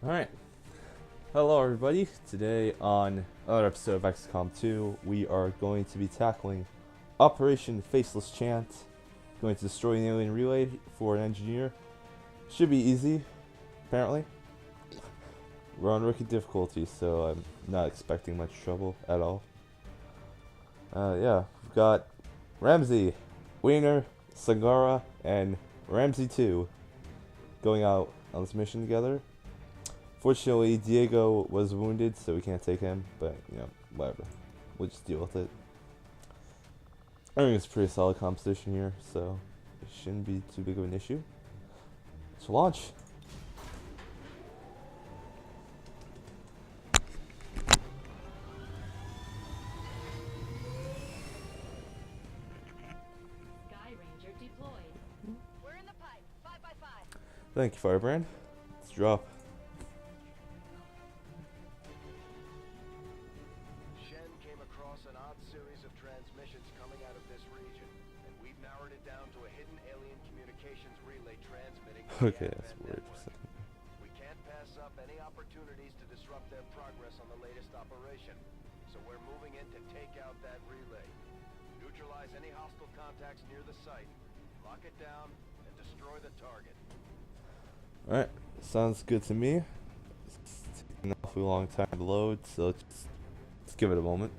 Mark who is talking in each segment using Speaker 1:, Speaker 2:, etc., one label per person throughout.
Speaker 1: Alright, hello everybody. Today on another episode of XCOM 2, we are going to be tackling Operation Faceless Chant. Going to destroy an alien relay for an engineer. Should be easy, apparently. We're on rookie difficulty, so I'm not expecting much trouble at all. Yeah, we've got Ramsey, Wiener, Sagara, and Ramsey 2 going out on this mission together. Fortunately, Diego was wounded, so we can't take him, but, you know, whatever. We'll just deal with it. I think it's a pretty solid composition here, so it shouldn't be too big of an issue. Let's launch.
Speaker 2: Sky Ranger deployed. We're in the pipe. 5x5.
Speaker 1: Thank you, Firebrand. Let's drop.
Speaker 3: An odd series of transmissions coming out of this region, and we've narrowed it down to a hidden alien communications relay transmitting to
Speaker 1: Okay,
Speaker 3: the
Speaker 1: that's
Speaker 3: Advent
Speaker 1: weird.
Speaker 3: network. We can't pass up any opportunities to disrupt their progress on the latest operation, so we're moving in to take out that relay. Neutralize any hostile contacts near the site, lock it down, and destroy the target.
Speaker 1: Alright, sounds good to me. It's taking an awfully long time to load, so let's give it a moment.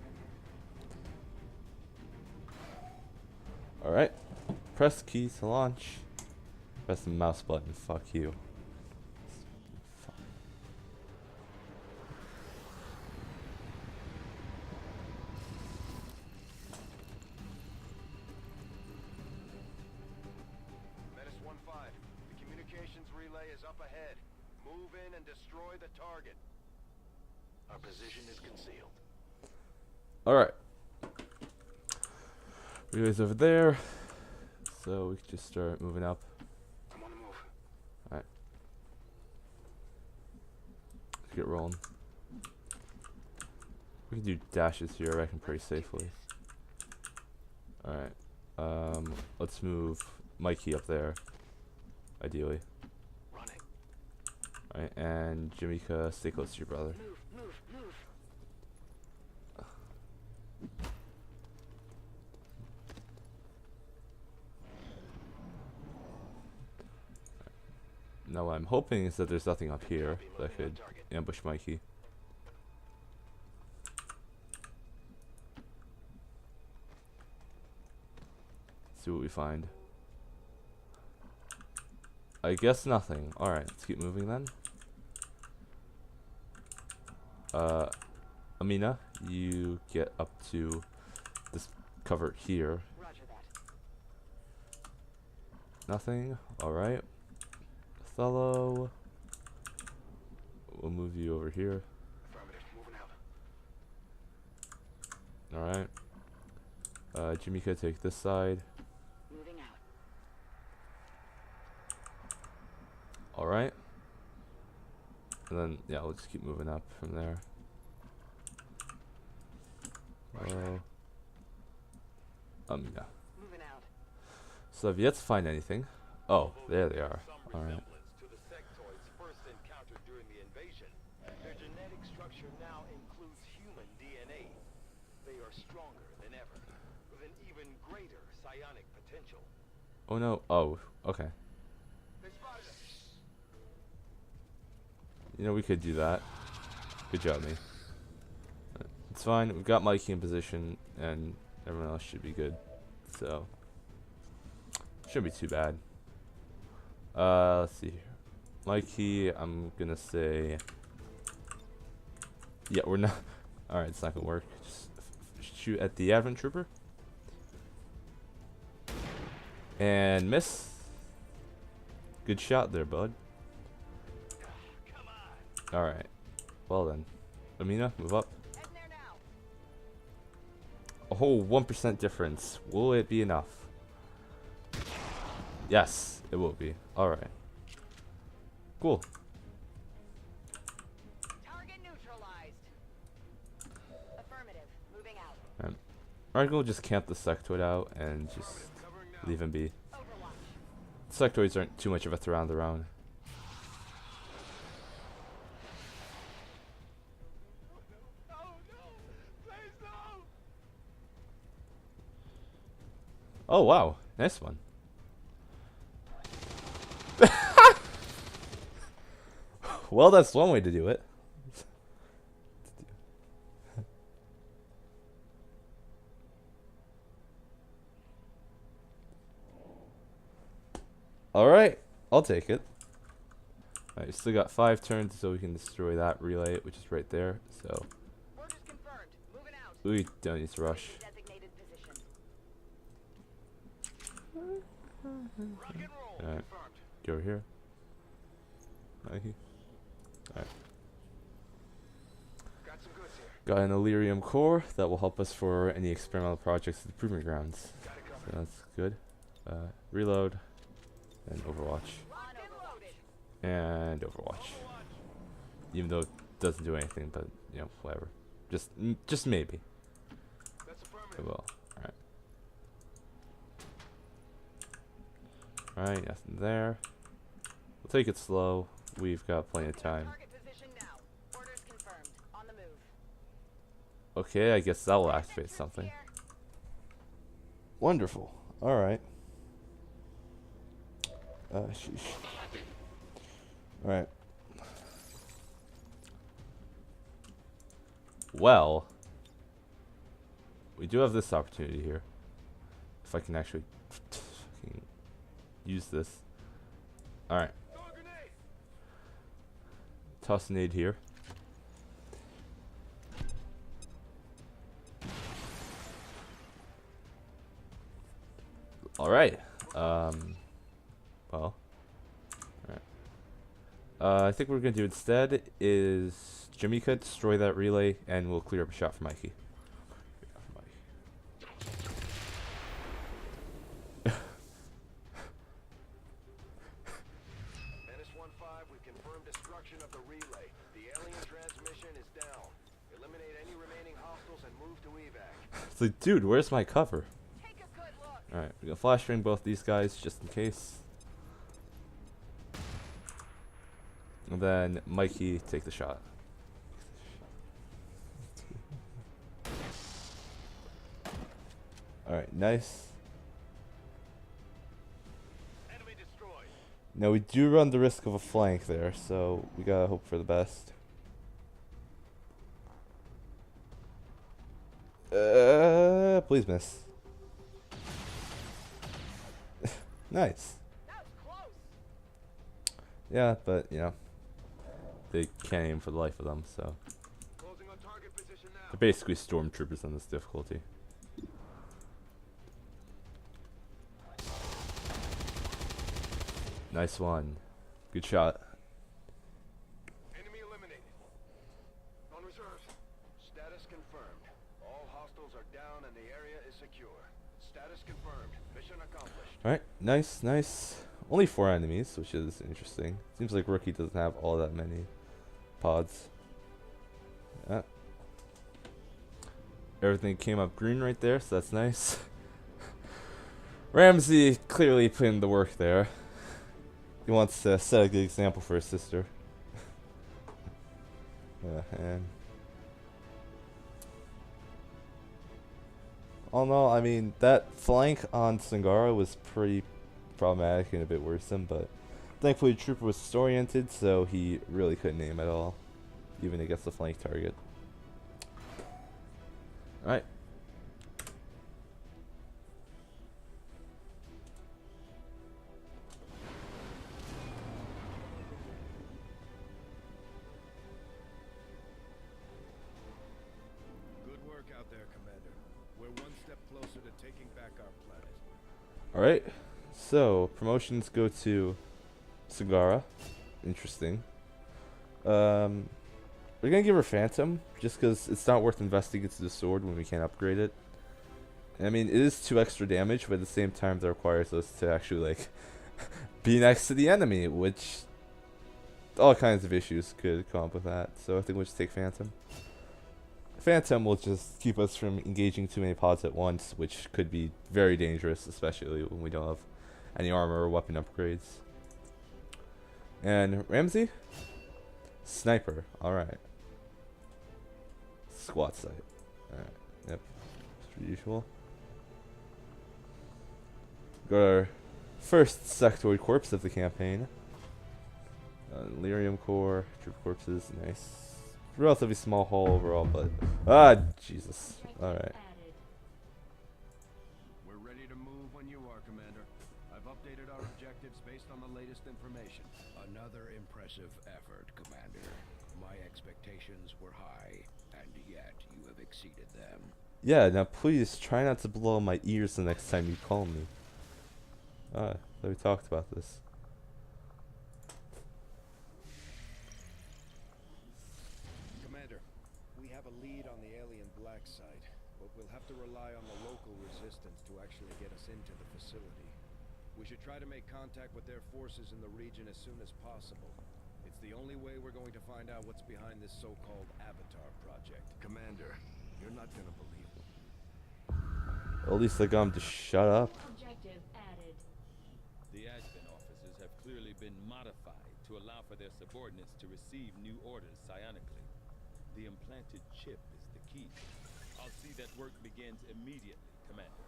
Speaker 1: Alright, press key to launch. Press the mouse button, fuck you.
Speaker 3: Menace 1-5, the communications relay is up ahead. Move in and destroy the target. Our position is concealed.
Speaker 1: Alright. Relay's over there, so we can just start moving up.
Speaker 3: I'm on the move.
Speaker 1: Alright. Let's get rolling. We can do dashes here, I reckon, pretty safely. Alright. Let's move Mikey up there, ideally.
Speaker 3: Running.
Speaker 1: Alright, and Jamaica, stay close to your brother.
Speaker 2: Move.
Speaker 1: Now what I'm hoping is that there's nothing up here that could ambush Mikey. See what we find. I guess nothing. Alright, let's keep moving then. Amina, you get up to this cover here.
Speaker 2: Roger that.
Speaker 1: Nothing. Alright. Othello. We'll move you over here.
Speaker 3: Affirmative. Moving out.
Speaker 1: Alright. Jamaica, take this side.
Speaker 2: Moving out.
Speaker 1: Alright. And then, yeah, we'll just keep moving up from there. Amina.
Speaker 2: Moving out.
Speaker 1: So I've yet to find anything. Oh, there they are. Alright.
Speaker 3: To the sectoids first encountered during the invasion. Their genetic structure now includes human DNA. They are stronger than ever, with an even greater psionic potential.
Speaker 1: Oh no. Oh, okay.
Speaker 3: They spotted us.
Speaker 1: You know, we could do that. Good job, me. It's fine. We've got Mikey in position, and everyone else should be good. So, shouldn't be too bad. Let's see here. Mikey, I'm gonna say... Yeah, we're not... Alright, it's not gonna work. Just shoot at the Advent Trooper. And miss. Good shot there, bud. Alright. Well then. Amina, move up.
Speaker 2: Heading there now.
Speaker 1: Oh, 1% difference. Will it be enough? Yes, it will be. Alright. Cool.
Speaker 2: Target neutralized. Affirmative. Moving out.
Speaker 1: Alright, we'll just camp the sectoid out and just leave him be.
Speaker 2: Overwatch.
Speaker 1: Sectoids aren't too much of a threat on their own. Oh wow, nice one. Well, that's one way to do it. Alright, I'll take it. Alright, still got 5 turns so we can destroy that relay, which is right there. So
Speaker 2: Orders confirmed. Moving out.
Speaker 1: we don't need to rush.
Speaker 2: Designated position.
Speaker 3: Rock and roll.
Speaker 1: Alright,
Speaker 3: Confirmed.
Speaker 1: get over here. Mikey. Alright.
Speaker 3: Got some goods here.
Speaker 1: Got an Illyrium core that will help us for any experimental projects at the proving grounds.
Speaker 3: Got it
Speaker 1: So
Speaker 3: covered.
Speaker 1: that's good. Reload. And Overwatch.
Speaker 2: Locked and loaded.
Speaker 1: And Overwatch. Even though it doesn't do anything, but you know, whatever. Just maybe.
Speaker 3: That's
Speaker 1: It
Speaker 3: affirmative.
Speaker 1: will. Alright. Alright, nothing there. We'll take it slow. We've got plenty of time.
Speaker 2: Target position now. Orders confirmed. On the move.
Speaker 1: Okay, I guess that will activate something.
Speaker 2: Here.
Speaker 1: Wonderful. Alright. Sheesh. Alright. Well, we do have this opportunity here. If I can actually fucking use this. Alright.
Speaker 3: Throw a grenade.
Speaker 1: Toss an aid here. Alright. Well. Alright. I think what we're gonna do instead is Jimmy could destroy that relay and we'll clear up a shot for Mikey.
Speaker 3: Menace 1-5, we've confirmed destruction of the relay. The alien transmission is down. Eliminate any remaining hostiles and move to evac.
Speaker 1: It's like, dude, where's my cover?
Speaker 2: Take a good look.
Speaker 1: Alright, we're gonna flash ring both these guys just in case. And then Mikey take the shot. Alright, nice.
Speaker 3: Enemy destroyed.
Speaker 1: Now we do run the risk of a flank there, so we gotta hope for the best. Please miss. Nice.
Speaker 2: That was close.
Speaker 1: Yeah, but you know, they can't aim for the life of them, so
Speaker 3: Closing on target position now.
Speaker 1: they're basically stormtroopers on this difficulty. Nice one. Good shot.
Speaker 3: Enemy eliminated. On reserve. Status confirmed. All hostiles are down and the area is secure. Status confirmed. Mission accomplished.
Speaker 1: Alright, nice, nice. Only 4 enemies, which is interesting. Seems like Rookie doesn't have all that many pods. Yeah. Everything came up green right there, so that's nice. Ramsey clearly put in the work there. He wants to set a good example for his sister. Yeah, and all in all, I mean, that flank on Sangara was pretty problematic and a bit worrisome, but thankfully the trooper was disoriented, so he really couldn't aim at all, even against the flank target. Alright.
Speaker 3: Good work out there, Commander. We're one step closer to taking back our planet.
Speaker 1: Alright, so promotions go to Sagara. Interesting. We're gonna give her Phantom, just because it's not worth investing into the sword when we can't upgrade it. I mean, it is 2 extra damage, but at the same time that requires us to actually, like, be next to the enemy, which all kinds of issues could come up with that. So I think we'll just take Phantom. Phantom will just keep us from engaging too many pods at once, which could be very dangerous, especially when we don't have any armor or weapon upgrades. And Ramsey? Sniper. Alright. Squat sight. Alright. Yep. As per usual. Got our first sectoid corpse of the campaign. Lyrium core, troop corpses, nice. Relatively small haul overall, but Jesus. All right.
Speaker 3: We're ready to move when you are, Commander. I've updated our objectives based on the latest information.
Speaker 4: Another impressive effort, Commander. My expectations were high, and yet you have exceeded them.
Speaker 1: Yeah, now please try not to blow my ears the next time you call me. We talked about this.
Speaker 4: Commander, we have a lead on the alien black site, but we'll have to rely on the local resistance to actually get us into the facility. We should try to make contact with their forces in the region as soon as possible. It's the only way we're going to find out what's behind this so-called Avatar project.
Speaker 3: Commander, you're not gonna believe it.
Speaker 1: At least I got him to shut up.
Speaker 2: Objective added.
Speaker 5: The admin officers have clearly been modified to allow for their subordinates to receive new orders psionically. The implanted chip is the key. I'll see that work begins immediately, Commander.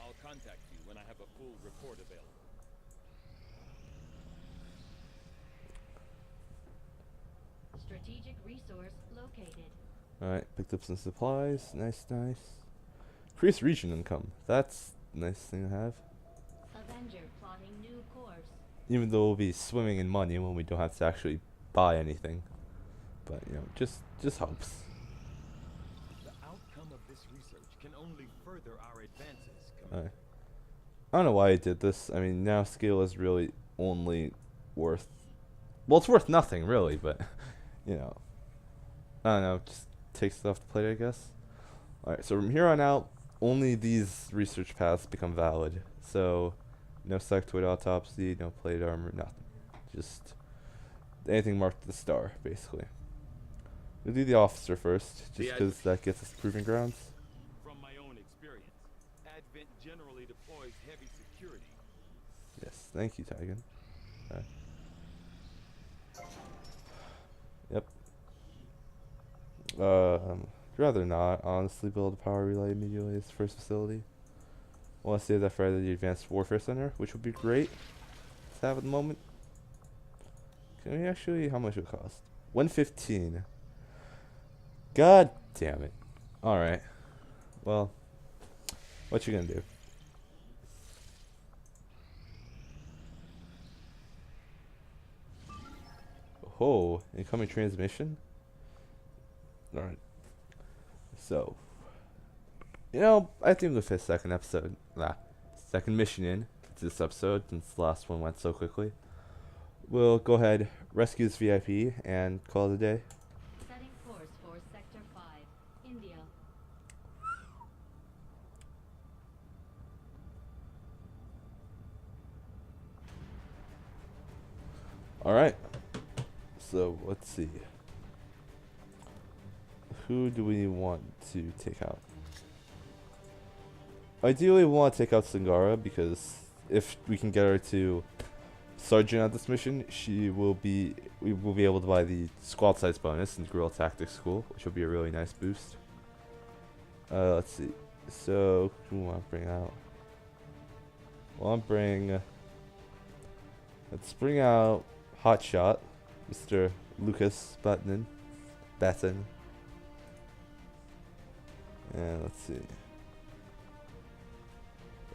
Speaker 5: I'll contact you when I have a full report available.
Speaker 2: Strategic resource located.
Speaker 1: Alright, picked up some supplies. Nice, nice. Increased region income. That's a nice thing to have.
Speaker 2: Avenger plotting new course.
Speaker 1: Even though we'll be swimming in money when we don't have to actually buy anything. But, you know, just helps.
Speaker 5: The outcome of this research can only further our advances, Commander.
Speaker 1: Alright. I don't know why I did this. I mean, now scale is really only worth... Well, it's worth nothing, really, but, you know. I don't know, just take stuff to plate, I guess. Alright, so from here on out, only these research paths become valid. So, no sectoid autopsy, no plate armor, nothing. Just anything marked with the star, basically. We'll do the officer first, just because that gets us proving grounds.
Speaker 5: From my own experience, Advent generally deploys heavy security.
Speaker 1: Yes, thank you, Tigan. Yep. Rather not, honestly, build a power relay immediately as first facility. I want to save that for either the Advanced Warfare Center, which would be great to have at the moment. Can we actually, how much would it cost? 115. God damn it. Alright. Well, what you gonna do? Oh, incoming transmission? Alright. So, you know, I think we'll fit second mission in to this episode since the last one went so quickly. We'll go ahead, rescue this VIP, and call it a day.
Speaker 2: Setting course for Sector 5, India.
Speaker 1: Alright. So, let's see. Who do we want to take out? Ideally, we want to take out Singara because if we can get her to Sergeant at this mission, we will be able to buy the squad size bonus in Guerrilla Tactics School, which will be a really nice boost. Let's see. So, who do we want to bring out? Well, let's bring out Hotshot, Mr. Lucas Batten. And let's see.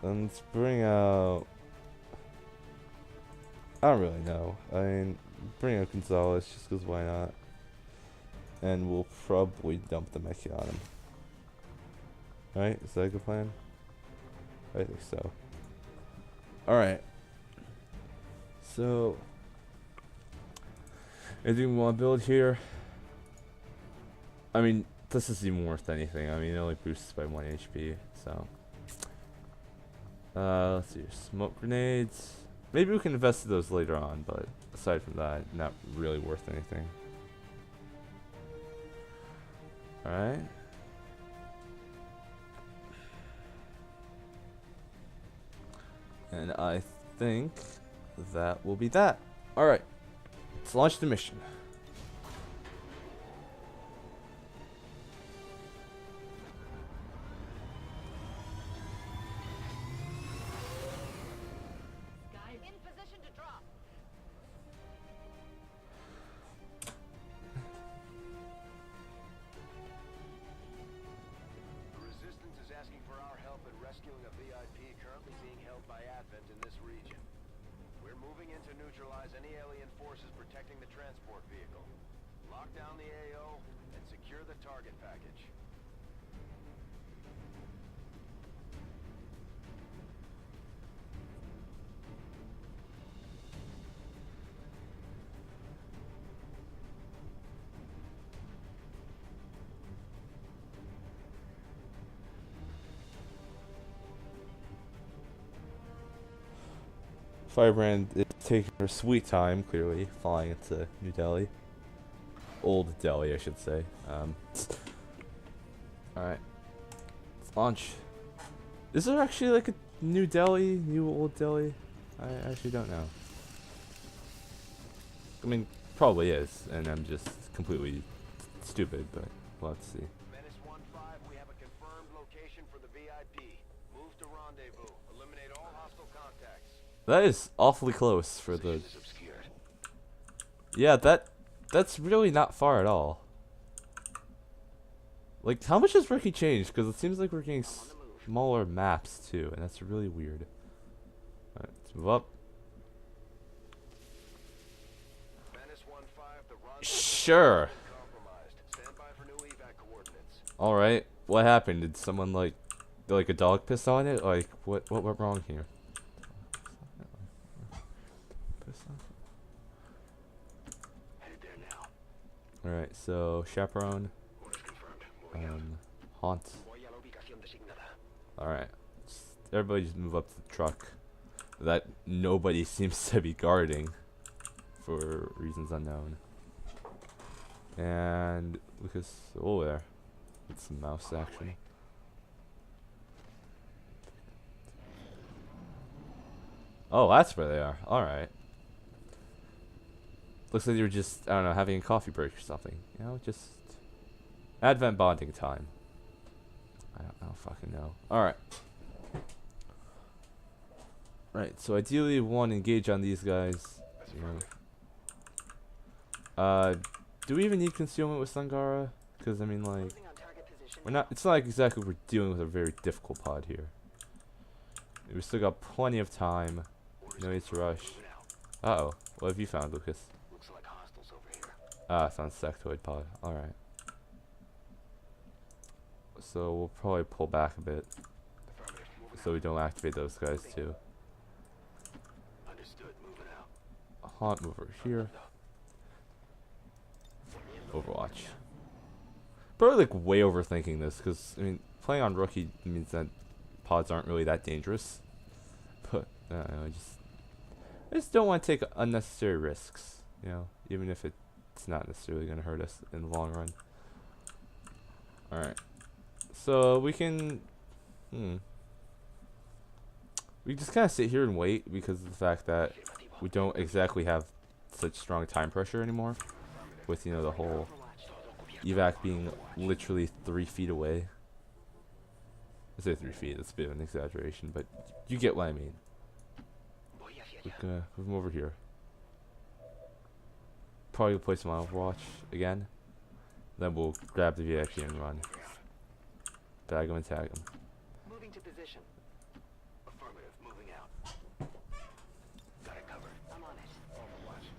Speaker 1: Let's bring out... I don't really know. I mean, bring out Gonzalez just because why not? And we'll probably dump the mechie on him. Right? Is that a good plan? I think so. Alright. So... anything we want to build here? I mean, this isn't even worth anything. I mean, it only boosts by 1 HP, so... let's see, smoke grenades. Maybe we can invest in those later on, but aside from that, not really worth anything. Alright. And I think that will be that. Alright, let's launch the mission.
Speaker 3: neutralize any alien forces protecting the transport vehicle. Lock down the AO and secure the target package.
Speaker 1: Firebrand is taking her sweet time, clearly, flying into New Delhi. Old Delhi, I should say. Alright. Let's launch. Is there actually like a New Delhi, New Old Delhi? I actually don't know. I mean, probably is, and I'm just completely stupid, but let's see.
Speaker 3: Menace 1-5, we have a confirmed location for the VIP. Move to rendezvous. Eliminate all hostile contacts.
Speaker 1: That is awfully close for the... Yeah, that's really not far at all. Like, how much has Rookie changed? Because it seems like we're getting smaller maps, too, and that's really weird. Alright, let's move up.
Speaker 3: Menace 1-5, the rendezvous
Speaker 1: Sure.
Speaker 3: compromised. Stand by for new evac coordinates.
Speaker 1: Alright, what happened? Did someone, like a dog piss on it? Like, what went wrong here? Alright, so chaperone, haunt. Alright, everybody just move up to the truck that nobody seems to be guarding for reasons unknown. And Lucas, oh there, it's some mouse action. Oh, that's where they are. Alright. Looks like you were just, I don't know, having a coffee break or something. You know, just Advent bonding time. I don't fucking know. Alright. Right, so ideally we want to engage on these guys. You know. Do we even need concealment with Sangara? Because, I mean, like, we're not, it's not like exactly we're dealing with a very difficult pod here. We still got plenty of time. No need to rush. Uh-oh. What have you found, Lucas? Ah, I found sectoid pod. Alright. So we'll probably pull back a bit. So we don't activate those guys too. Haunt over here. Overwatch. Probably like way overthinking this because, I mean, playing on Rookie means that pods aren't really that dangerous. But, I don't know, I just don't want to take unnecessary risks, you know, even if it's not necessarily going to hurt us in the long run. Alright. So we can... We just kind of sit here and wait because of the fact that we don't exactly have such strong time pressure anymore. With, you know, the whole evac being literally 3 feet away. I say 3 feet, that's a bit of an exaggeration, but you get what I mean. We're gonna move him over here. Probably play some Overwatch again. Then we'll grab the VIP and run. Bag him and tag him.
Speaker 3: Moving to position. Affirmative, moving out. Got it covered. I'm on it. Overwatch.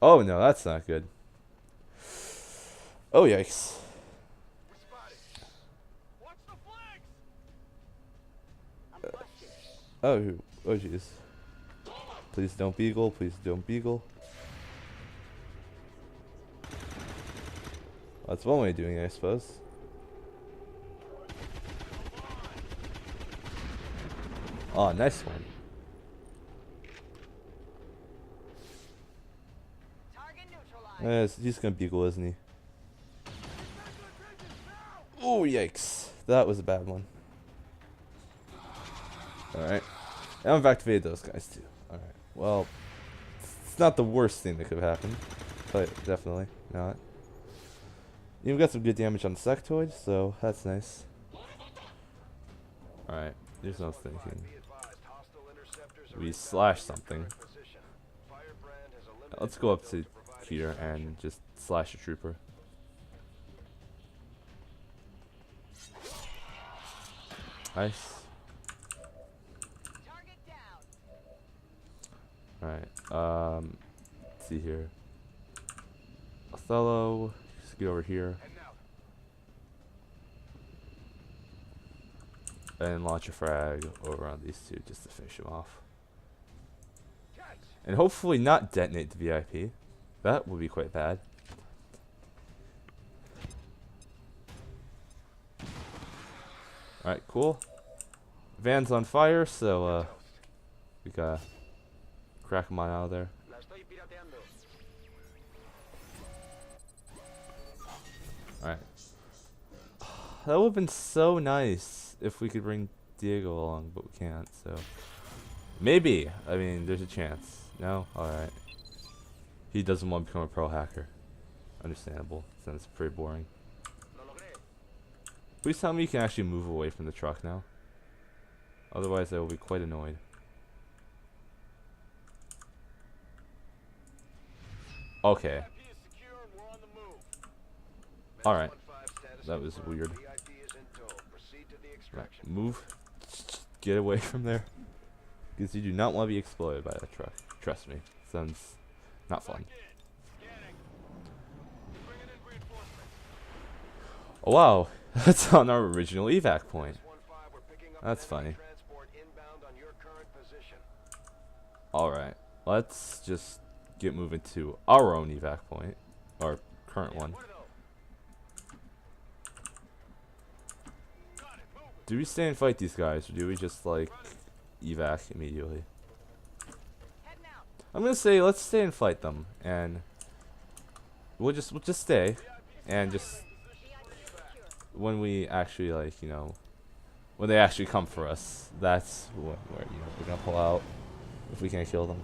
Speaker 1: Oh no, that's not good. Oh yikes.
Speaker 3: We're spotted. Watch the flags!
Speaker 1: Oh jeez. Please don't beagle, please don't beagle. That's one way of doing it, I suppose. Oh, nice one.
Speaker 2: Target neutralized.
Speaker 1: He's gonna beagle, isn't he? Oh, yikes. That was a bad one. Alright. And I've activated those guys too. Alright. Well, it's not the worst thing that could have happened. But definitely not. You've got some good damage on the sectoid, so that's nice. Alright. Here's what I was thinking. We slash something. Let's go up to here and just slash a trooper. Nice. Alright, let's see here. Othello, just get over here. And launch a frag over on these two just to finish them off. And hopefully not detonate the VIP. That would be quite bad. Alright, cool. Van's on fire, so we gotta crack him on out of there. Alright. That would have been so nice if we could bring Diego along, but we can't, so. Maybe. I mean, there's a chance. No? Alright. He doesn't want to become a pro hacker. Understandable. Sounds pretty boring. Please tell me you can actually move away from the truck now. Otherwise, I will be quite annoyed. Okay. Alright. That was weird. Right. Move. Get away from there. Because you do not want to be exploded by that truck. Trust me. Sounds not fun. Oh wow. That's on our original evac point. That's funny. Alright. Let's just get moving to our own evac point. Our current one. Do we stay and fight these guys, or do we just like evac immediately? I'm gonna say let's stay and fight them, and we'll just stay, and just when we actually like when they actually come for us, that's where we're gonna pull out if we can't kill them.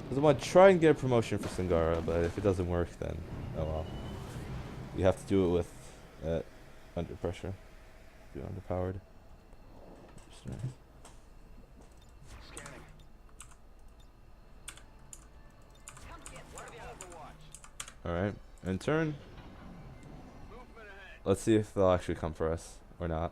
Speaker 1: Because I want to try and get a promotion for Sangara, but if it doesn't work, then oh well. You have to do it with under pressure. Be underpowered. Alright, and turn. Let's see if they'll actually come for us or not.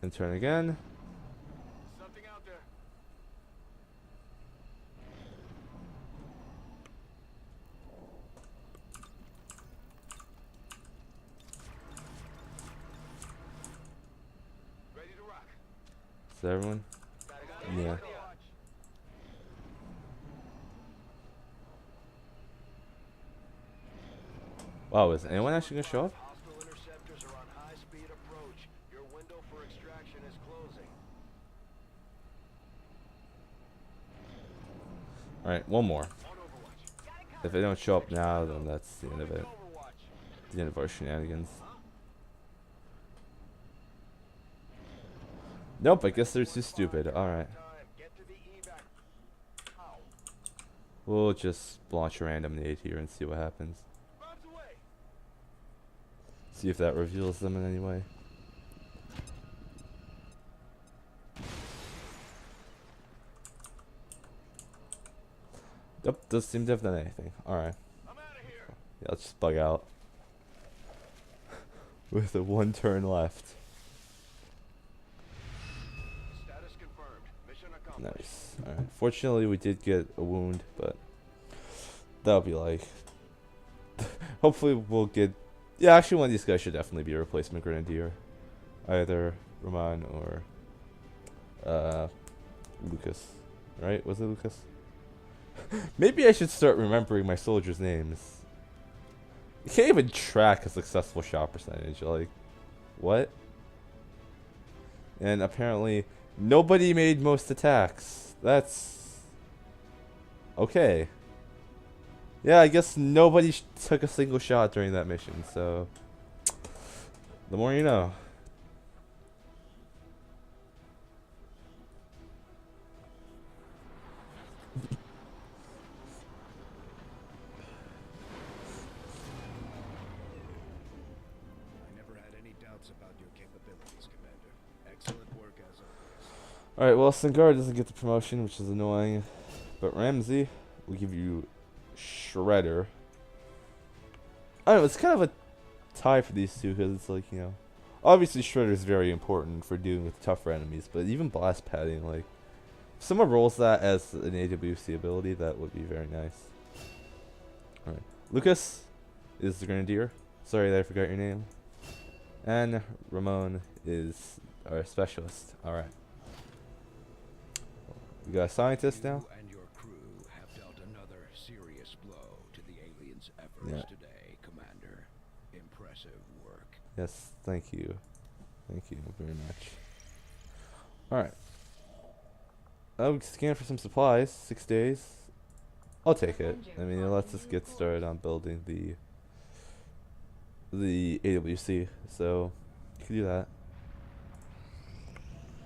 Speaker 1: And turn again. Something out there. Ready to rock. Is that everyone? Yeah. Wow, is anyone actually gonna show up? Alright, one more. If they don't show up now, then that's the end of it. The end of our shenanigans. Nope, I guess they're too stupid. Alright. We'll just launch a random nade here and see what happens. See if that reveals them in any way. Yep, doesn't seem to have done anything. Alright. Yeah, let's just bug out. With the one turn left.
Speaker 3: Status confirmed. Mission accomplished.
Speaker 1: Nice. Alright. Fortunately, we did get a wound, but that'll be like. Hopefully, we'll get. Yeah, actually, one of these guys should definitely be a replacement grenadier. Either Roman or Lucas. Right? Was it Lucas? Maybe I should start remembering my soldiers' names. You can't even track a successful shot percentage. Like, what? And apparently, nobody made most attacks. That's okay. Yeah, I guess nobody took a single shot during that mission. So, the more you know. Alright, well, Sangara doesn't get the promotion, which is annoying. But Ramsey will give you Shredder. I don't know, it's kind of a tie for these two because it's like, you know, obviously Shredder is very important for dealing with tougher enemies, but even blast padding, like, if someone rolls that as an AWC ability, that would be very nice. Alright. Lucas is the Grenadier. Sorry that I forgot your name. And Ramon is our specialist. Alright. We got a scientist now.
Speaker 4: You and your crew have dealt another serious blow to the aliens' efforts today, Commander. Impressive work.
Speaker 1: Yes, thank you. Thank you very much. Alright. Oh, we can scan for some supplies. 6 days. I'll take it. I mean, it lets us get started on building the AWC, so you can do that.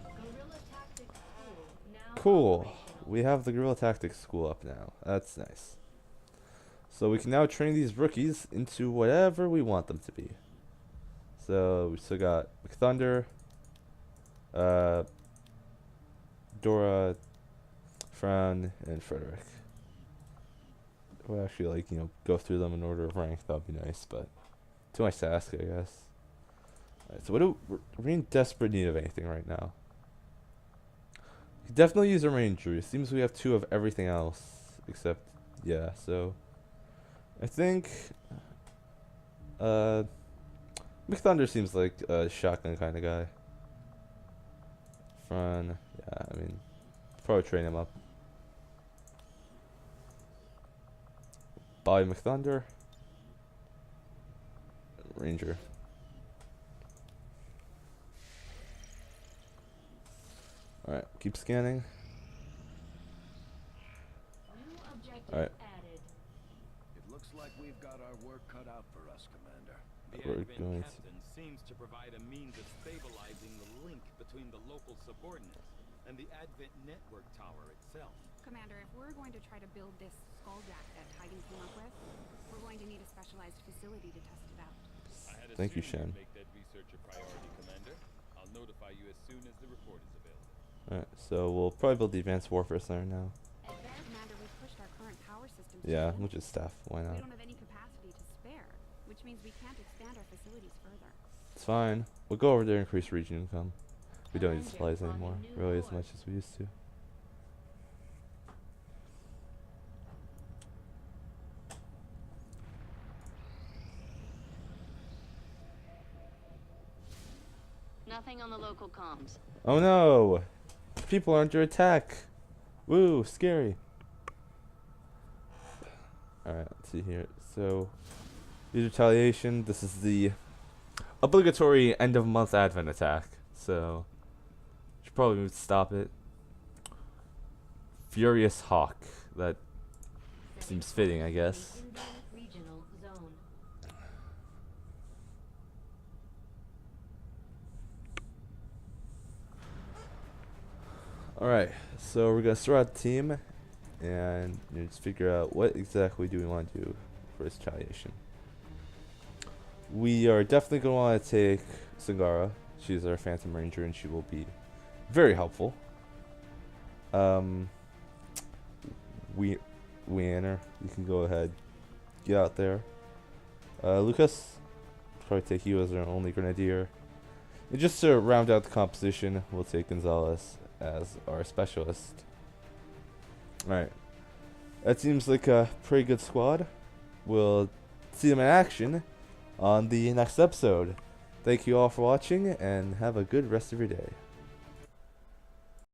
Speaker 2: Guerrilla Tactics School now
Speaker 1: Cool.
Speaker 2: operational.
Speaker 1: We have the Guerrilla Tactics School up now. That's nice. So we can now train these rookies into whatever we want them to be. So we still got McThunder, Dora, Fran, and Frederick. We'll actually, like, you know, go through them in order of rank. That would be nice, but too much to ask, I guess. Alright, so what do we're in desperate need of anything right now? We could definitely use a ranger. It seems we have 2 of everything else, except, yeah, so I think McThunder seems like a shotgun kind of guy. Fran, yeah, I mean, probably train him up. Bobby McThunder. Ranger. Alright, keep scanning.
Speaker 2: New objective
Speaker 1: Alright.
Speaker 2: added.
Speaker 4: It looks like we've got our work cut out for us, Commander.
Speaker 5: The
Speaker 1: We're
Speaker 5: Advent
Speaker 1: going to-
Speaker 5: captain seems to provide a means of stabilizing the link between the local subordinates and the Advent network tower itself.
Speaker 6: Commander, if we're going to try to build this skulljack that Titan came up with, we're going to need a specialized facility to test it out.
Speaker 5: I had
Speaker 1: Thank you,
Speaker 5: assumed
Speaker 1: Shen.
Speaker 5: you'd make that research a priority, Commander. I'll notify you as soon as the report is available.
Speaker 1: Alright, so we'll probably build the Advanced Warfare Center now.
Speaker 6: Commander, we've pushed our current power system to
Speaker 1: Yeah,
Speaker 6: the
Speaker 1: we'll
Speaker 6: limit.
Speaker 1: just staff. Why
Speaker 6: We
Speaker 1: not?
Speaker 6: don't have any capacity to spare, which means we can't expand our facilities further.
Speaker 1: It's fine. We'll go over there and increase region income. We don't need
Speaker 2: Avenger
Speaker 1: supplies
Speaker 2: spawning
Speaker 1: anymore,
Speaker 2: new
Speaker 1: really, as
Speaker 2: core.
Speaker 1: much as we used to.
Speaker 2: Nothing on the local comms.
Speaker 1: Oh no! People are under attack! Woo, scary. Alright, let's see here. So, use retaliation. This is the obligatory end of month advent attack. So, should probably stop it. Furious Hawk. That seems fitting, I guess.
Speaker 2: Regional zone.
Speaker 1: Alright, so we're gonna start out the team and just figure out what exactly do we want to do for this retaliation. We are definitely gonna want to take Sangara. She's our Phantom Ranger and she will be very helpful. Weanner, you can go ahead, get out there. Lucas, probably take you as our only Grenadier. And just to round out the composition, we'll take Gonzalez as our specialist. Alright. That seems like a pretty good squad. We'll see them in action on the next episode. Thank you all for watching and have a good rest of your day.